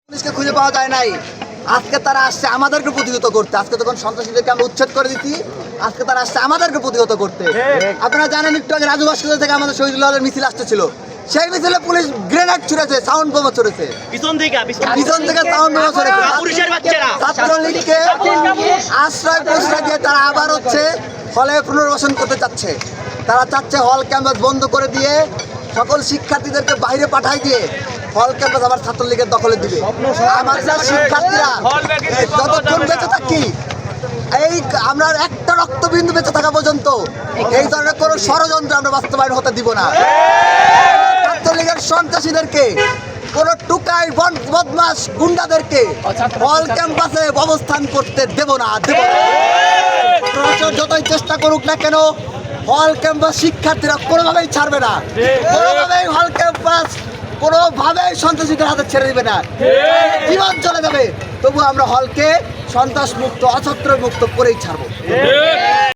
পুলিশকে খুঁজে পাওয়া যায় নাই। আজকে তারা আসছে আমাদেরকে প্রতিহত করতে। আজকে তখন সন্ত্রাসীদেরকে আমরা উচ্ছেদ করে দিচ্ছি, আজকে তারা আসছে আমাদেরকে প্রতিহত করতে। আপনারা জানেন একটু আগে রাজু ভাস্কর্য থেকে আমাদের শহীদুল্লাহের মিছিল আসতেছিল, সেই মিছিলে পুলিশ গ্রেনেড ছুড়েছে, সাউন্ড বোমা ছুড়েছে, পিছন থেকে সাউন্ড বোমা ছুড়েছে। ছাত্রলীগকে আশ্রয় প্রশ্রয় দিয়ে তারা আবার হচ্ছে হলে পুনর্বাসন করতে চাচ্ছে। তারা চাচ্ছে হল ক্যাম্পাস বন্ধ করে দিয়ে সকল শিক্ষার্থীদেরকে বাইরে পাঠাই দিয়ে হল ক্যাম্পাস আবার ছাত্রলীগের দখলে দিবে। আমাদের শিক্ষার্থীরা যতক্ষণ বেঁচে থাকি, এই আমরা একটা রক্তবিন্দু বেঁচে থাকা পর্যন্ত এই ধরনের কোনো ষড়যন্ত্র আমরা বাস্তবায়ন হতে দিব না। ছাত্রলীগের সন্ত্রাসীদেরকে, কোন টুকাই বদমাস গুন্ডাদেরকে হল ক্যাম্পাসে অবস্থান করতে দেব না। প্রশাসন যতই চেষ্টা করুক না কেন, হল ক্যাম্পাস শিক্ষার্থীরা কোনোভাবেই ছাড়বে না, কোনোভাবেই হল ক্যাম্পাস কোনোভাবেই সন্ত্রাসীদের হাতে ছেড়ে দিবে না। জীবন চলে যাবে, তবু আমরা হলকে সন্ত্রাস মুক্ত, অছত্র মুক্ত করেই ছাড়বো।